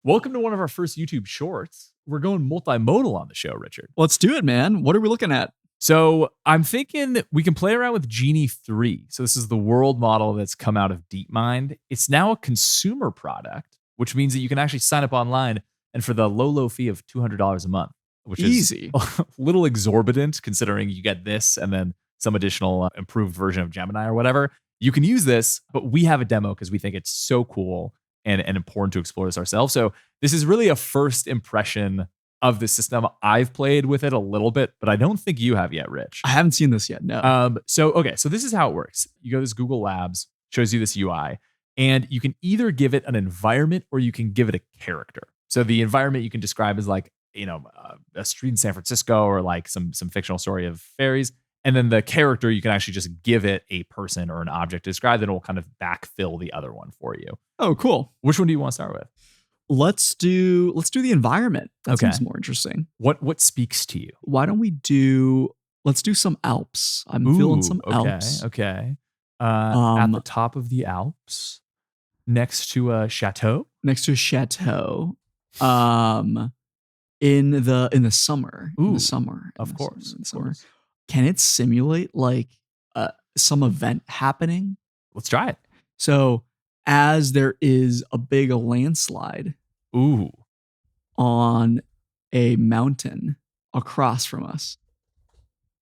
Welcome to one of our first YouTube shorts. We're going multimodal on the show, Richard. Let's do it, man. What are we looking at? So I'm thinking we can play around with Genie 3. So this is the world model that's come out of DeepMind. It's now a consumer product, which means that you can actually sign up online and for the low fee of $200 a month, which Easy. is a little exorbitant considering you get this and then some additional improved version of Gemini or whatever. You can use this, but we have a demo because we think it's so cool and important to explore this ourselves. So this is really a first impression of the system. I've played with it a little bit, but I don't think you have yet, Rich. I haven't seen this yet. No. So this is how it works. You go to this Google Labs, shows you this UI, and you can either give it an environment or you can give it a character. So the environment you can describe as like, a street in San Francisco or like some fictional story of fairies. And then the character, you can actually just give it a person or an object to describe, then it will kind of backfill the other one for you. Oh, cool. Which one do you want to start with? Let's do the environment. That Okay. seems more interesting. What speaks to you? Why don't let's do some Alps. I'm feeling some Alps. Okay. At the top of the Alps, next to a chateau. Next to a chateau. In the summer. Ooh, in the summer. Of course. Can it simulate like some event happening? Let's try it. So as there is a big landslide Ooh. on a mountain across from us.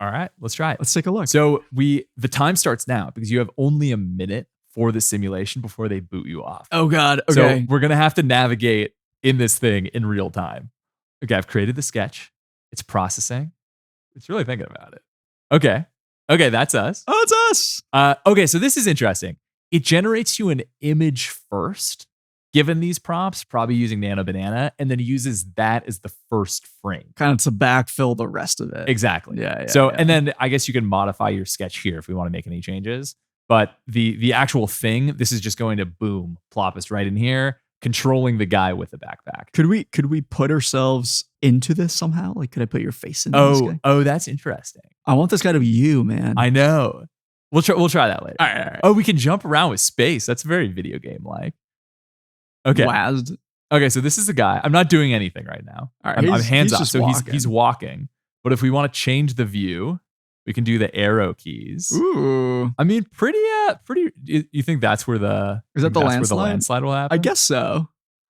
All right, let's try it. Let's take a look. So the time starts now because you have only a minute for the simulation before they boot you off. Oh God. Okay. So we're gonna have to navigate in this thing in real time. Okay, I've created the sketch. It's processing. It's really thinking about it. Okay, that's us. Oh, it's us. Okay, so this is interesting. It generates you an image first, given these prompts, probably using Nano Banana, and then uses that as the first frame. Kind of to backfill the rest of it. Exactly. Yeah. So, and then I guess you can modify your sketch here if we want to make any changes. But the actual thing, this is just going to boom, plop us right in here, controlling the guy with the backpack. Could we put ourselves into this somehow? Like, could I put your face into this guy? Oh, that's interesting. I want this guy to be you, man. I know. We'll try that later. All right. Oh, we can jump around with space. That's very video game like. Okay. Wazzed. Okay, so this is the guy. I'm not doing anything right now. All right, I'm hands off. just So walking. he's walking. But if we want to change the view, we can do the arrow keys. Ooh. I mean, pretty. You think that's where the Is that the where the landslide? landslide will happen? I guess so.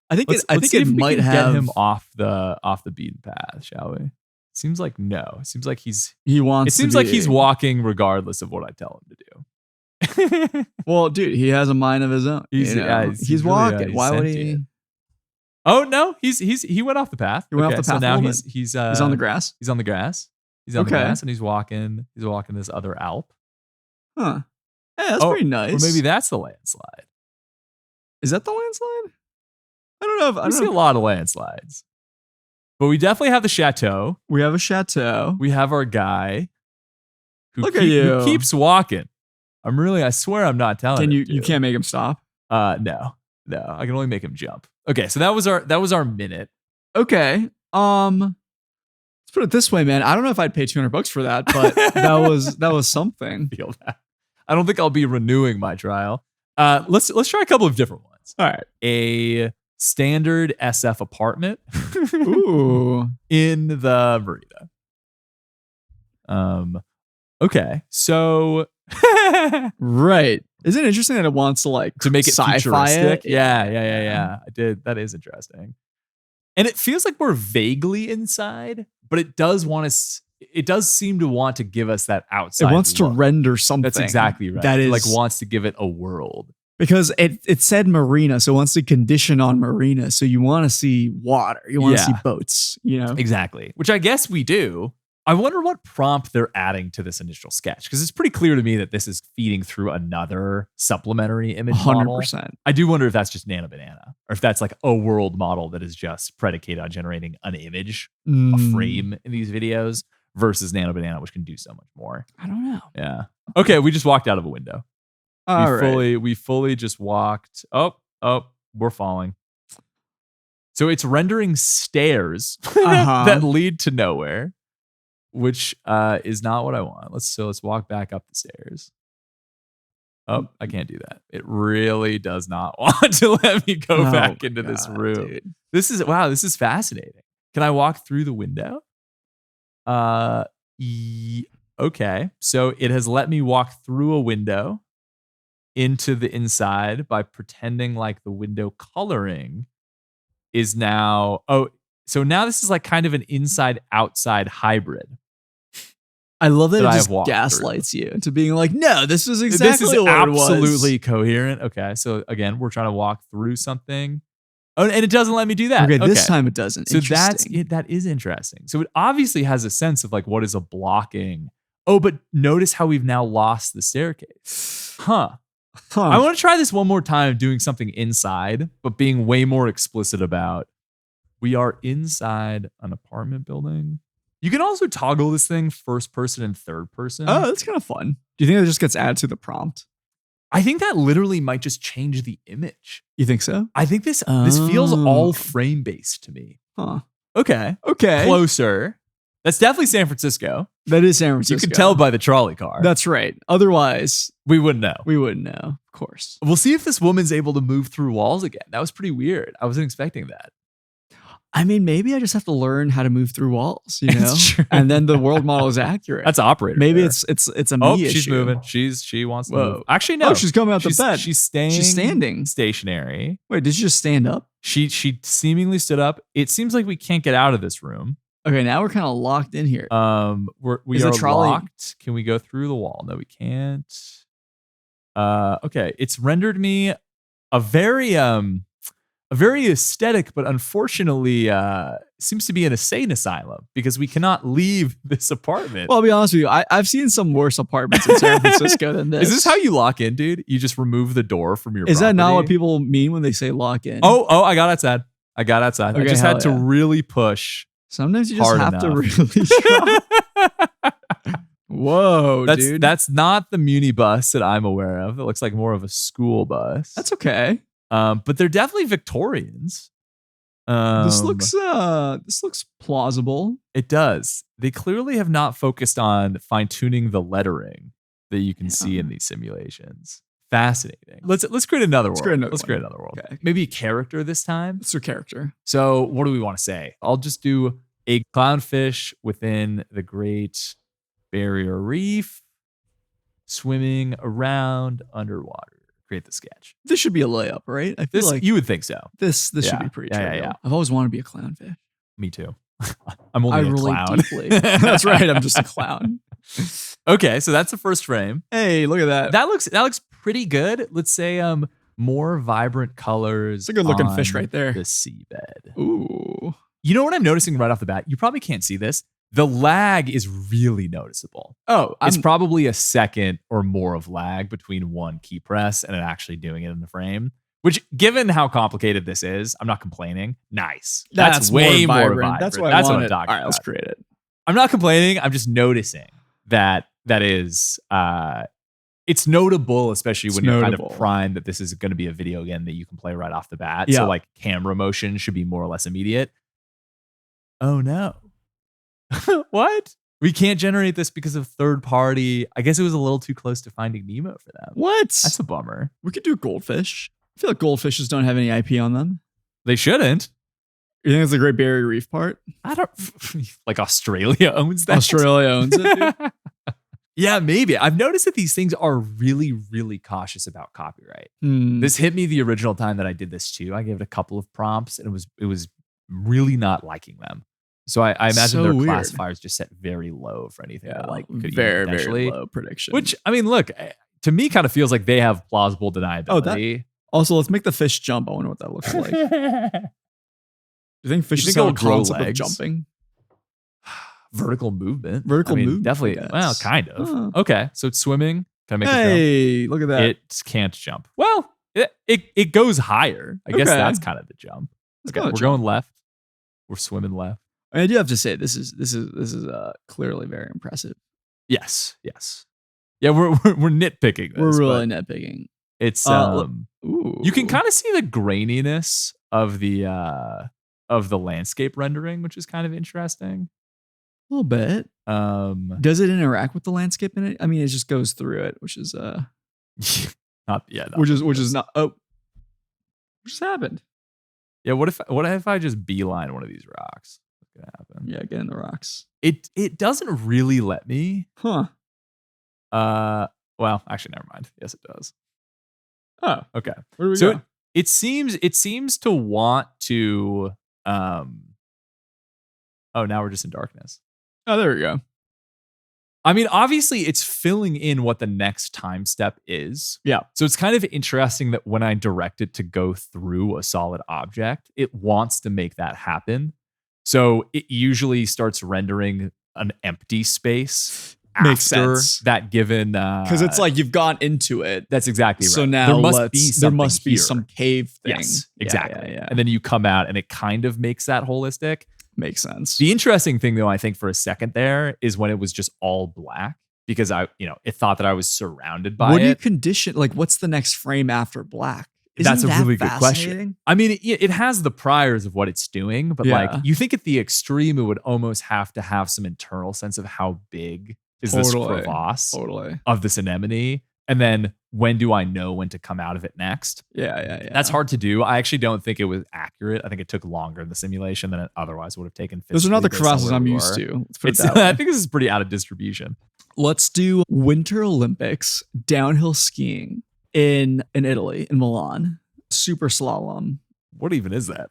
I think Let's it see if we might can have get him off the beaten path, shall we? Seems like no. It seems like he's. He wants. It seems like he's walking regardless of what I tell him to do. Well, dude, he has a mind of his own. He's really, walking. he's Why would he? sentient. Oh no, he went off the path. He went off the So path a now little he's on the grass. He's on the grass. He's on the Okay. grass and he's walking this other Alp. Huh. Yeah, that's pretty nice. Or maybe that's the landslide. Is that the landslide? I don't know. We see a lot of landslides. But we definitely have the chateau. We have a chateau. We have our guy who you. who keeps walking. I swear I'm not telling Can him you? to. You can't make him stop. No. I can only make him jump. Okay, so that was our minute. Okay. Let's put it this way, man. I don't know if I'd pay $200 for that, but that was something. Feel that. I don't think I'll be renewing my trial. Let's try a couple of different ones. All right. A standard SF apartment Ooh. in the marina. Okay, so Right. Isn't it interesting that it wants to like to make it sci-fi futuristic? it? Yeah. I did. That is interesting. And it feels like we're vaguely inside, but it does seem to want to give us that outside. It wants to look. render something. That's exactly right. That is like wants to give it a world. because it said marina, so it wants to condition on marina. So you want to see water, you want to see boats, you know? Exactly. Which I guess we do. I wonder what prompt they're adding to this initial sketch because it's pretty clear to me that this is feeding through another supplementary image model. 100%. I do wonder if that's just Nano Banana or if that's like a world model that is just predicated on generating an image, a frame in these videos versus Nano Banana, which can do so much more. I don't know. Yeah. Okay, we just walked out of a window. All right. We fully just walked. Oh, we're falling. So it's rendering stairs that lead to nowhere, which is not what I want. Let's walk back up the stairs. Oh, I can't do that. It really does not want to let me go Oh back my into this God, room. dude. This is fascinating. Can I walk through the window? Uh, okay. So it has let me walk through a window into the inside by pretending like the window coloring is now. Oh, so now this is like kind of an inside outside hybrid I love that that it I just have walked gaslights you into being like, no, this is this exactly is what absolutely it coherent. Okay. So again, we're trying to walk through something. Oh, and it doesn't let me do was. that. Okay, this time it doesn't. So that's Interesting. it. That is interesting. So it obviously has a sense of like what is a blocking. Oh, but notice how we've now lost the staircase. Huh. Huh. I want to try this one more time, doing something inside, but being way more explicit about we are inside an apartment building. You can also toggle this thing first person and third person. Oh, that's kind of fun. Do you think that just gets added to the prompt? I think that literally might just change the image. You think so? I think this feels Oh. all frame based to me. Huh. Okay. Okay. Closer. That's definitely San Francisco. That is San Francisco. You can tell by the trolley car. That's right. Otherwise, We wouldn't know. we wouldn't know. Of course. We'll see if this woman's able to move through walls again. That was pretty weird. I wasn't expecting that. I mean, maybe I just have to learn how to move through walls, you know? It's true. And then the world model is accurate. That's operator. maybe there. it's a me Oh, issue. she's moving. She wants to Whoa. move. Actually, no. Oh, she's coming out the she's, bed. She's staying. She's standing. Stationary. Wait, did she just stand up? She seemingly stood up. It seems like we can't get out of this room. Okay, now we're kind of locked in here. We Is the are trolley- locked. Can we go through the wall? No, we can't. Okay. It's rendered me a very aesthetic, but unfortunately seems to be an insane asylum because we cannot leave this apartment. Well, I'll be honest with you. I've seen some worse apartments in San Francisco than this. Is this how you lock in, dude? You just remove the door from your Is that not what property? people mean when they say lock in? Oh, I got outside. I Okay, just hell had to yeah. really push. Sometimes you just hard have to enough. really try. Whoa, dude. That's not the Muni bus that I'm aware of. It looks like more of a school bus. That's okay. But they're definitely Victorians. This looks plausible. It does. They clearly have not focused on fine-tuning the lettering that you can see in these simulations. Fascinating. Let's create another world. Let's create another world. Okay. Maybe a character this time. It's your character. So what do we want to say? I'll just do a clownfish within the Great Barrier Reef, swimming around underwater. Create the sketch. This should be a layup, right? I feel This like you would think so. this should Yeah. be pretty Yeah, yeah, trivial. yeah. I've always wanted to be a clownfish. Me too. I'm only I a relate clown. deeply. That's right. I'm just a clown. Okay, so that's the first frame. Hey, look at that. That looks pretty good. Let's say more vibrant colors. It's a good looking on fish right there. The seabed. Ooh. You know what I'm noticing right off the bat? You probably can't see this. The lag is really noticeable. Oh, It's probably a second or more of lag between one key press and it actually doing it in the frame. Which, given how complicated this is, I'm not complaining. Nice. That's way more vibrant. That's what That's I what I'm wanted. talking All right, let's about. create it. I'm not complaining. I'm just noticing that is it's notable, especially when you're kind notable. of primed that this is going to be a video again that you can play right off the bat. Yeah. So like camera motion should be more or less immediate. Oh no. What? We can't generate this because of third party. I guess it was a little too close to Finding Nemo for them. What? That's a bummer. We could do goldfish. I feel like goldfishes don't have any IP on them. They shouldn't. You think it's the Great Barrier Reef part? I don't like Australia owns that. Australia owns it, dude. Yeah, maybe. I've noticed that these things are really, really cautious about copyright. Hmm. This hit me the original time that I did this too. I gave it a couple of prompts and it was really not liking them. So I imagine So their weird. classifiers just set very low for anything that like could very, even potentially. very low prediction. Which I mean, look, to me kind of feels like they have plausible deniability. also, let's make the fish jump. I wonder what that looks like. Do you think fishes it'll have a grow concept of legs? jumping? Vertical movement. Vertical I mean, movement, Definitely. I guess. Well, kind of. Huh. Okay. So it's swimming. Can I make it jump? Hey, look at that. It can't jump. Well, it goes higher. I guess Okay. that's kind of the jump. Let's Okay, go we're jump. going left. We're swimming left. I do have to say this is clearly very impressive. Yes. Yeah, we're nitpicking this. We're really but nitpicking. it's Ooh, you can kind of see the graininess of the landscape rendering, which is kind of interesting. a little bit. Um Does it interact with the landscape in it? I mean, it just goes through it, which is Not yeah. Not which is this. not. Oh, what just happened? Yeah. What if I just beeline one of these rocks? What's gonna happen? Yeah, get in the rocks. It doesn't really let me. Huh. Well, actually, never mind. Yes, it does. Oh, Okay. where do we So go? it seems to want to. Oh, now we're just in darkness. Oh, there we go. I mean, obviously, it's filling in what the next time step is. Yeah. So it's kind of interesting that when I direct it to go through a solid object, it wants to make that happen. So it usually starts rendering an empty space Makes after sense. that given. Because it's like you've gone into it. That's exactly right. So now there must be there something must be here. some cave thing. Yes, Yeah, exactly. Yeah. And then you come out and it kind of makes that holistic. Makes sense. The interesting thing, though, I think for a second there is when it was just all black because it thought that I was surrounded by What do you it. condition? Like, what's the next frame after black? That's a Isn't that really good question. fascinating? I mean, it has the priors of what it's doing, but like Yeah. you think at the extreme, it would almost have to have some internal sense of how big is this Totally. crevasse Totally. of this anemone, and then when do I know when to come out of it next? Yeah. That's hard to do. I actually don't think it was accurate. I think it took longer in the simulation than it otherwise would have taken. Those are not the physically based on crevasses where I'm we used were. to. Let's put it It's, that way. I think this is pretty out of distribution. Let's do Winter Olympics downhill skiing in Italy, in Milan. Super slalom. What even is that?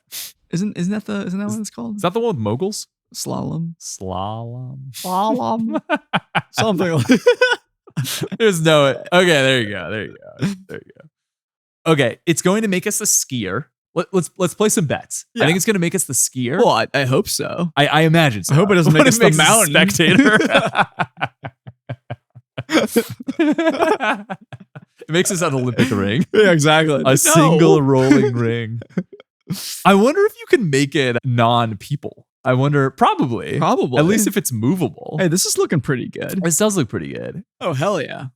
Isn't that what it's called? Is that the one with moguls? Slalom. Slalom. Slalom. Something like There's no. Okay, there you go. Okay, it's going to make us a skier. Let's play some bets. Yeah. I think it's going to make us the skier. Well, I hope so. I imagine so. I hope it doesn't What make if us the makes mountain. Spectator. It makes us an Olympic ring. Yeah, exactly. A single rolling ring. I wonder if you can make it non-people. I wonder, probably. Probably. At least if it's movable. Hey, this is looking pretty good. This does look pretty good. Oh, hell yeah.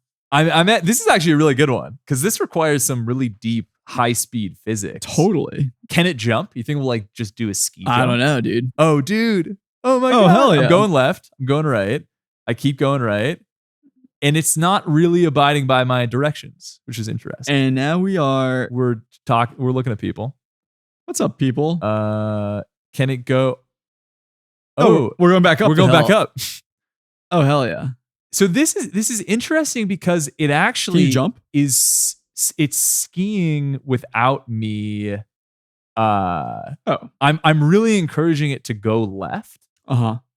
This is actually a really good one because this requires some really deep, high-speed physics. Totally. Can it jump? You think we'll like just do a ski jump? I don't know, dude. Oh, dude. Oh my Oh, god. hell yeah. I'm going left. I'm going right. I keep going right. And it's not really abiding by my directions, which is interesting. And now we are. We're looking at people. What's up, people? Can it go? We're going back up. We're going back up. Oh, hell yeah. So this is interesting because it Can actually you jump? it's skiing without me. I'm really encouraging it to go left,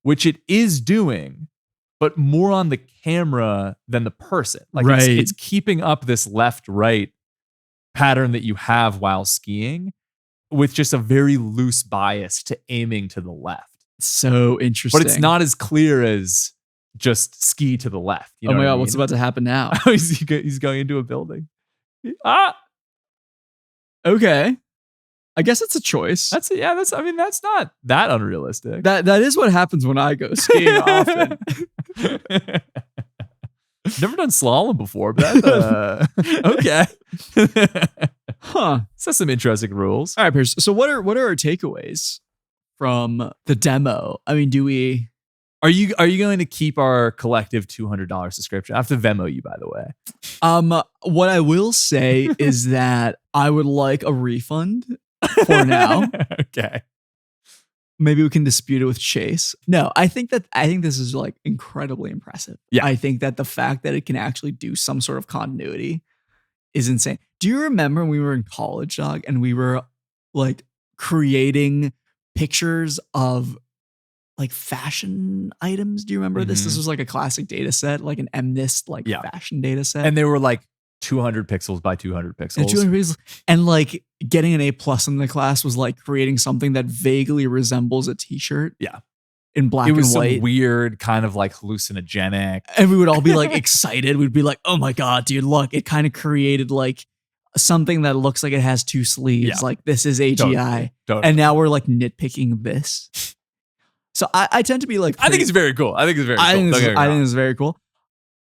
which it is doing, but more on the camera than the person. Like Right. it's keeping up this left-right pattern that you have while skiing with just a very loose bias to aiming to the left. So interesting. But it's not as clear as just ski to the left. You know Oh my what I God, what's mean? about to happen now? He's going into a building. Ah, Okay. I guess it's a choice. that's not that unrealistic. That is what happens when I go skiing often. Never done slalom before, but that's, okay. Huh. So some interesting rules. All right, Pierce. So what are our takeaways from the demo? I mean, do we Are you going to keep our collective $200 subscription? I have to Venmo you, by the way. what I will say is that I would like a refund for now. Okay. Maybe we can dispute it with Chase. No, I think this is like incredibly impressive. Yeah. I think that the fact that it can actually do some sort of continuity is insane. Do you remember when we were in college, dog, and we were like creating pictures of like fashion items? Do you remember this? This Mhm. was like a classic data set, like an MNIST like Yeah. fashion data set. And they were like 200 pixels by 200 pixels. And 200 pixels. And like getting an A+ in the class was like creating something that vaguely resembles a t-shirt. Yeah. In black It was and some white. weird kind of like hallucinogenic. And we would all be like excited. We'd be like, oh my God, dude, look, it kind of created like something that looks like it has two sleeves. Yeah. Like this is AGI. Totally. And now we're like nitpicking this. So I tend to be like, I think it's very cool. I think it's very cool. I think Don't get me wrong. this is very cool.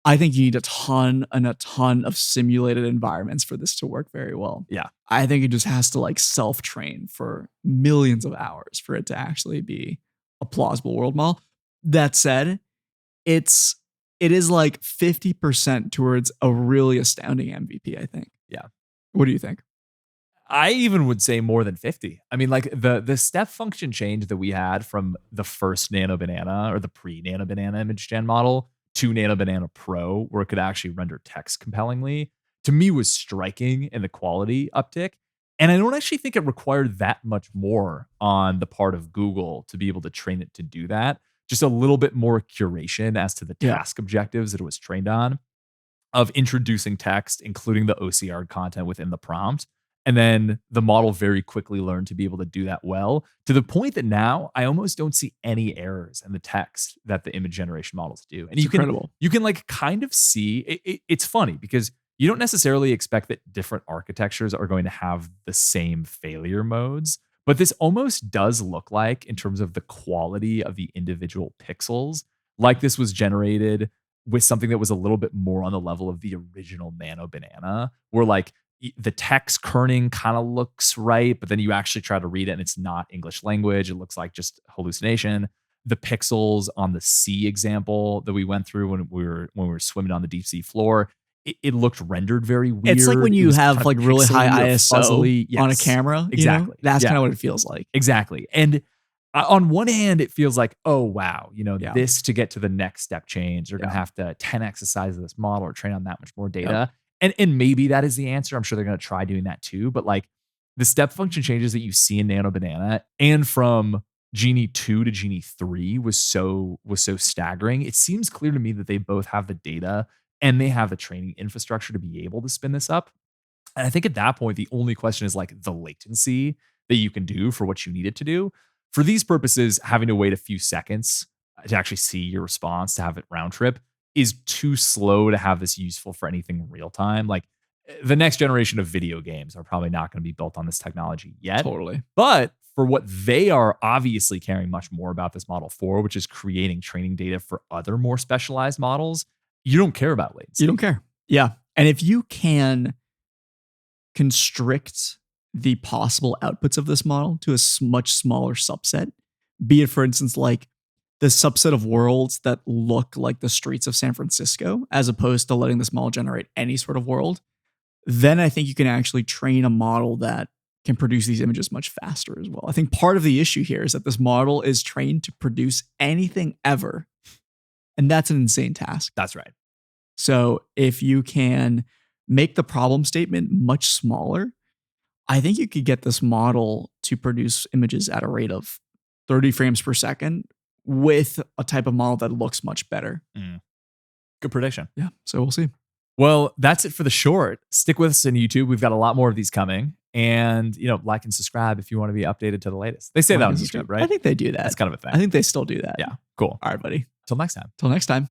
I think you need a ton of simulated environments for this to work very well. Yeah. I think it just has to like self-train for millions of hours for it to actually be a plausible world model. That said, it is like 50% towards a really astounding MVP, I think. What do you think? I even would say more than 50. I mean, like the step function change that we had from the first Nano Banana or the pre-Nano Banana image gen model to Nano Banana Pro, where it could actually render text compellingly, to me was striking in the quality uptick. And I don't actually think it required that much more on the part of Google to be able to train it to do that. Just a little bit more curation as to the Yeah. task objectives that it was trained on, of introducing text, including the OCR content within the prompt. And then the model very quickly learned to be able to do that well, to the point that now I almost don't see any errors in the text that the image generation models do. And It's incredible. you can like kind of see it's funny because you don't necessarily expect that different architectures are going to have the same failure modes, but this almost does look like, in terms of the quality of the individual pixels, like this was generated with something that was a little bit more on the level of the original Nano Banana, where like the text kerning kind of looks right, but then you actually try to read it and it's not English language. It looks like just hallucination. The pixels on the sea example that we went through when we were swimming on the deep sea floor, it looked rendered very weird. It's like when It you was have kind of like really high pixely or ISO fuzzily. on a Yes, camera. You know? exactly. That's Yeah. kind of what it feels like. Exactly. And on one hand, it feels like, oh, wow, Yeah. this to get to the next step change, they're going to Yeah. have to 10x the size of this model or train on that much more data. And maybe that is the answer. I'm sure they're going to try doing that too. But like the step function changes that you see in Nano Banana and from Genie 2 to Genie 3 was so staggering. It seems clear to me that they both have the data and they have the training infrastructure to be able to spin this up. And I think at that point, the only question is like the latency that you can do for what you need it to do. For these purposes, having to wait a few seconds to actually see your response, to have it round trip, is too slow to have this useful for anything real time. Like the next generation of video games are probably not going to be built on this technology yet. Totally. But for what they are obviously caring much more about this model for, which is creating training data for other more specialized models, you don't care about latency. You don't care. Yeah. And if you can constrict the possible outputs of this model to a much smaller subset, be it, for instance, like the subset of worlds that look like the streets of San Francisco, as opposed to letting this model generate any sort of world, then I think you can actually train a model that can produce these images much faster as well. I think part of the issue here is that this model is trained to produce anything ever. And that's an insane task. That's right. So if you can make the problem statement much smaller, I think you could get this model to produce images at a rate of 30 frames per second with a type of model that looks much better. Good prediction. Yeah. So we'll see. Well, that's it for the short. Stick with us on YouTube. We've got a lot more of these coming. And, like and subscribe if you want to be updated to the latest. They say that on YouTube, right? I think they do that. That's kind of a thing. I think they still do that. Yeah. Cool. All right, buddy. Till next time. Till next time.